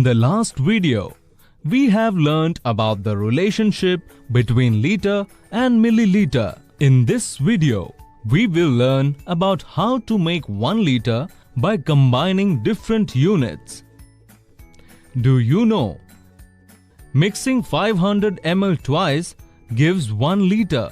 the last video, we have learnt about the relationship between liter and milliliter. In this video, we will learn about how to make 1 liter by combining different units. Do you know? Mixing 500 ml twice gives 1 liter.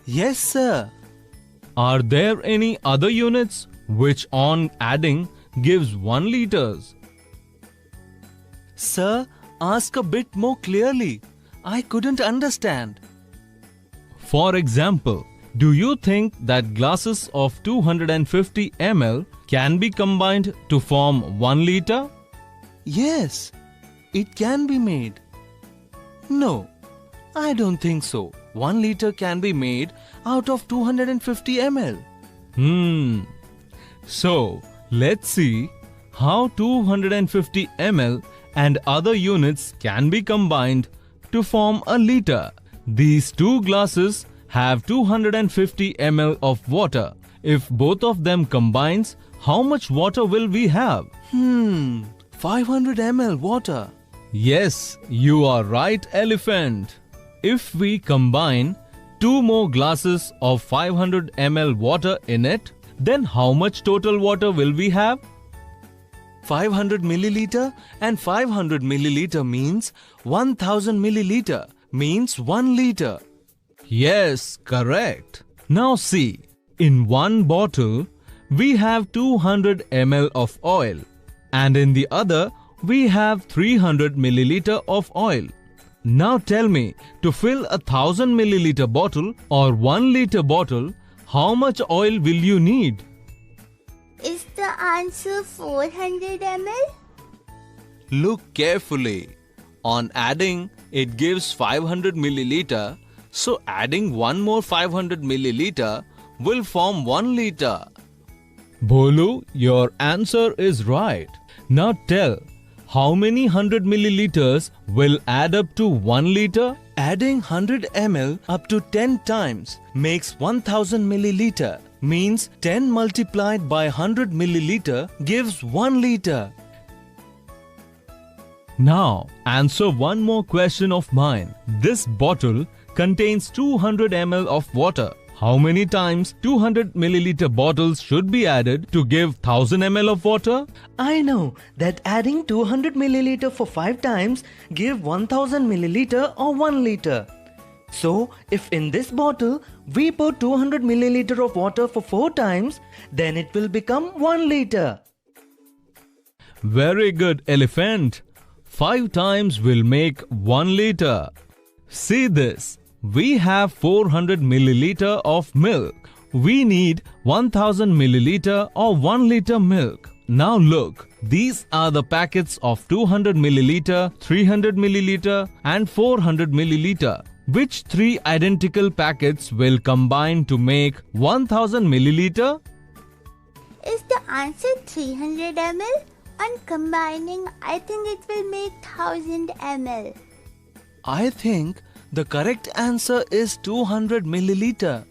Yes, sir. Are there any other units which on adding gives 1 liters? Sir, ask a bit more clearly. I couldn't understand. For example, do you think that glasses of 250 ml can be combined to form 1 liter? Yes, it can be made. No, I don't think so. 1 liter can be made out of 250 ml. So, let's see how 250 ml and other units can be combined to form a liter. These two glasses have 250 ml of water. If both of them combines, how much water will we have? 500 ml water. Yes, you are right, elephant. If we combine 2 more glasses of 500 ml water in it, then how much total water will we have? 500 milliliter and 500 milliliter means 1000 milliliter means 1 liter. Yes, correct. Now see, in one bottle, we have 200 ml of oil and in the other, we have 300 milliliter of oil. Now tell me, to fill 1000 milliliter bottle or 1 liter bottle, how much oil will you need? Is the answer 400 ml? Look carefully. On adding, it gives 500 milliliter. So adding one more 500 milliliter will form 1 liter. Bholu, your answer is right. Now tell, how many 100 milliliters will add up to 1 liter? Adding 100 ml up to 10 times makes 1000 milliliter. Means 10 multiplied by 100 milliliter gives 1 liter. Now, answer one more question of mine. This bottle contains 200 ml of water. How many times 200 milliliter bottles should be added to give 1000 ml of water? I know that adding 200 milliliter for 5 times give 1000 milliliter or 1 liter. So, if in this bottle we put 200 milliliter of water for 4 times, then it will become 1 liter. Very good, elephant. 5 times will make 1 liter. See this. We have 400 milliliter of milk. We need 1000 milliliter or 1 liter milk. Now look, these are the packets of 200 milliliter, 300 milliliter and 400 milliliter. Which 3 identical packets will combine to make 1000 milliliter? Is the answer 300 ml? On combining, I think it will make 1000 ml. I think the correct answer is 200 milliliter.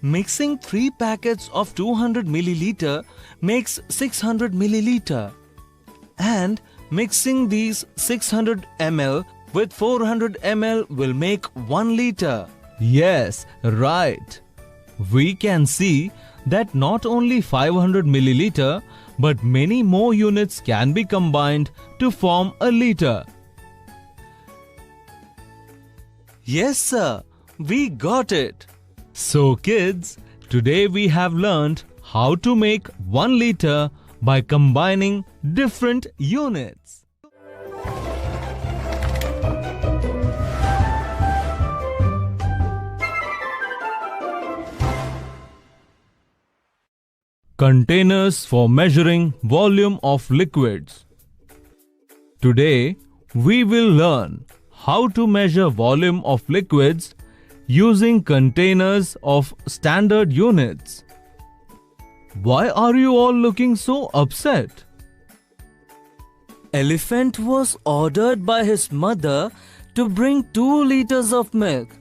Mixing 3 packets of 200 milliliter makes 600 milliliter. And mixing these 600 ml with 400 ml will make 1 liter. Yes, right. We can see that not only 500 milliliter but many more units can be combined to form a liter. Yes, sir. We got it. So kids, today we have learned how to make 1 liter by combining different units. Containers for measuring volume of liquids. Today, we will learn how to measure volume of liquids using containers of standard units. Why are you all looking so upset? Elephant was ordered by his mother to bring 2 liters of milk,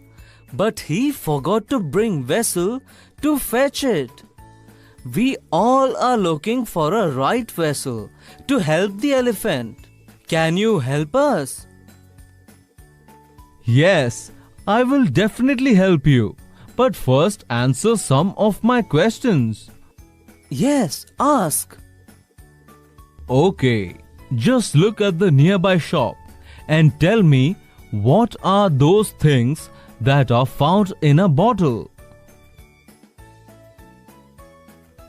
but he forgot to bring vessel to fetch it. We all are looking for a right vessel to help the elephant. Can you help us? Yes, I will definitely help you. But first answer some of my questions. Yes, ask. Okay, just look at the nearby shop and tell me what are those things that are found in a bottle.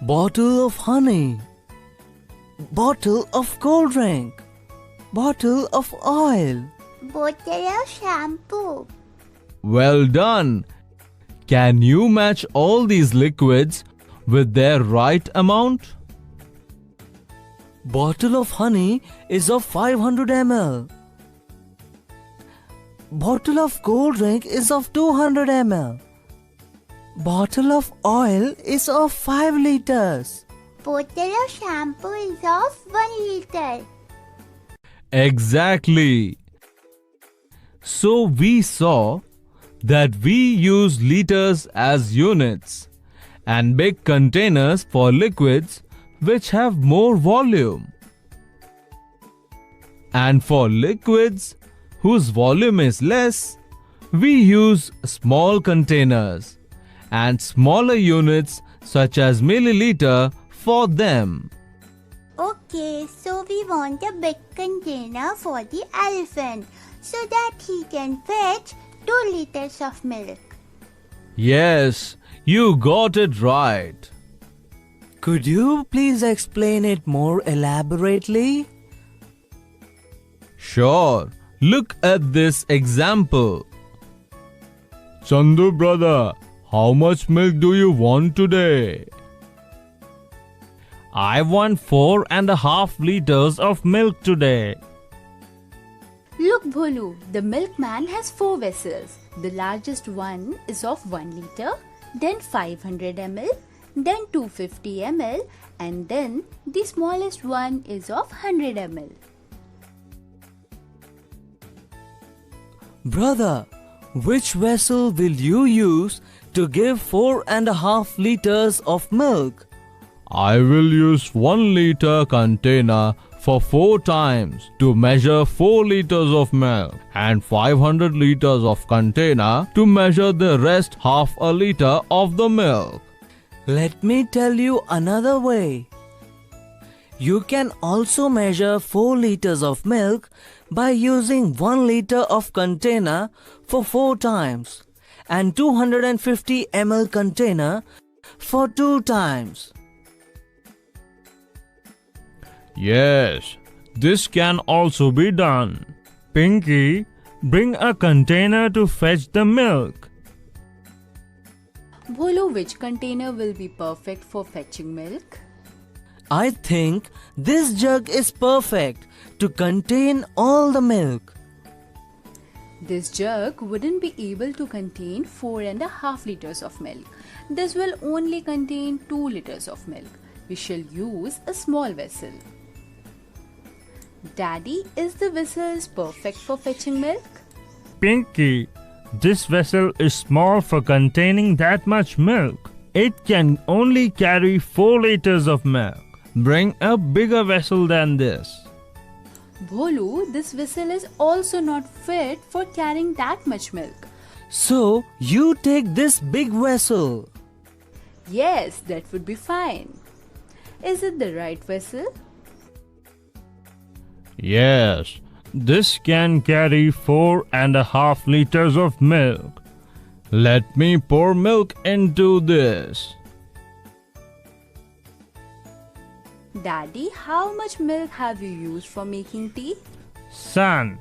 Bottle of honey. Bottle of cold drink. Bottle of oil. Bottle of shampoo. Well done. Can you match all these liquids with their right amount? Bottle of honey is of 500 ml. Bottle of cold drink is of 200 ml. Bottle of oil is of 5 liters. Bottle of shampoo is of 1 liter. Exactly. So we saw that we use liters as units and big containers for liquids which have more volume. And for liquids whose volume is less, we use small containers and smaller units such as milliliter for them. Okay, so we want a big container for the elephant so that he can fetch 2 liters of milk. Yes, you got it right. Could you please explain it more elaborately? Sure, look at this example. Chandu brother, how much milk do you want today? I want 4.5 liters of milk today. Look, Bholu, the milkman has 4 vessels. The largest one is of 1 liter, then 500 ml, then 250 ml, and then the smallest one is of 100 ml. Brother, which vessel will you use to give 4.5 liters of milk? I will use 1 liter container for 4 times to measure 4 liters of milk and 500 liters of container to measure the rest half a liter of the milk. Let me tell you another way. You can also measure 4 liters of milk by using 1 liter of container for 4 times and 250 ml container for 2 times. Yes, this can also be done. Pinky, bring a container to fetch the milk. Bholu, which container will be perfect for fetching milk? I think this jug is perfect to contain all the milk. This jug wouldn't be able to contain 4.5 liters of milk. This will only contain 2 liters of milk. We shall use a small vessel. Daddy, is the vessel perfect for fetching milk? Pinky, this vessel is small for containing that much milk. It can only carry 4 liters of milk. Bring a bigger vessel than this. Bholu, this vessel is also not fit for carrying that much milk. So you take this big vessel. Yes, that would be fine. Is it the right vessel? Yes, this can carry 4.5 liters of milk. Let me pour milk into this. Daddy, how much milk have you used for making tea? Son,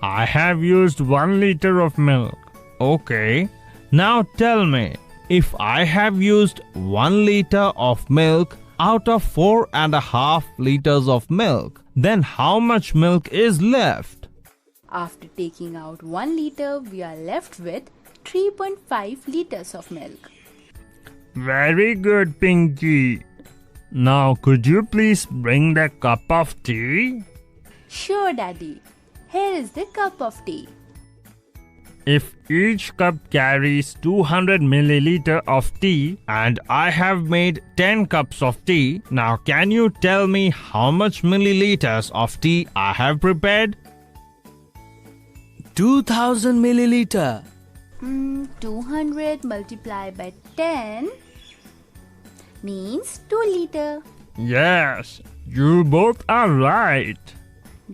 I have used 1 liter of milk. Okay, now tell me, if I have used 1 liter of milk out of 4.5 liters of milk, then how much milk is left? After taking out 1 liter, we are left with 3.5 liters of milk. Very good, Pinky. Now, could you please bring the cup of tea? Sure, Daddy. Here is the cup of tea. If each cup carries 200 milliliter of tea and I have made 10 cups of tea, now can you tell me how much milliliters of tea I have prepared? 2000 milliliter. 200 multiplied by 10 means 2 liter. Yes, you both are right.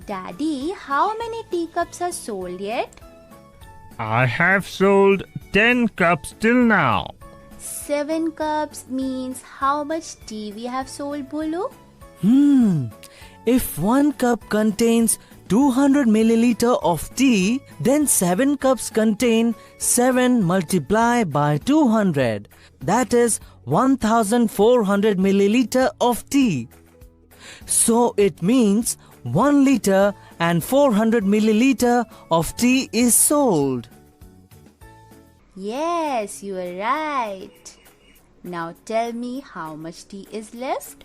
Daddy, how many teacups are sold yet? I have sold 10 cups till now. 7 cups means how much tea we have sold, Bolu? If 1 cup contains 200 milliliter of tea, then 7 cups contain 7 multiplied by 200. That is 1400 milliliter of tea. So it means 1 liter and 400 milliliter of tea is sold. Yes, you are right. Now tell me how much tea is left?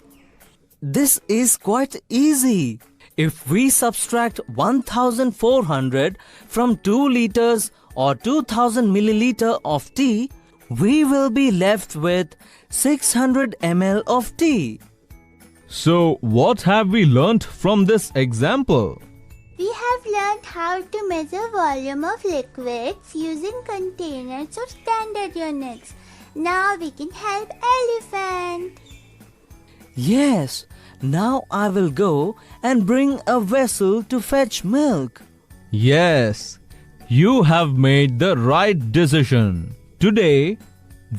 This is quite easy. If we subtract 1400 from 2 liters or 2000 milliliter of tea, we will be left with 600 ml of tea. So, what have we learnt from this example? We have learned how to measure volume of liquids using containers or standard units. Now we can help elephant. Yes, now I will go and bring a vessel to fetch milk. Yes, you have made the right decision. Today,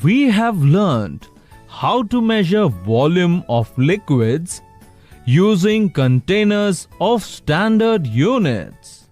we have learned how to measure volume of liquids using containers of standard units.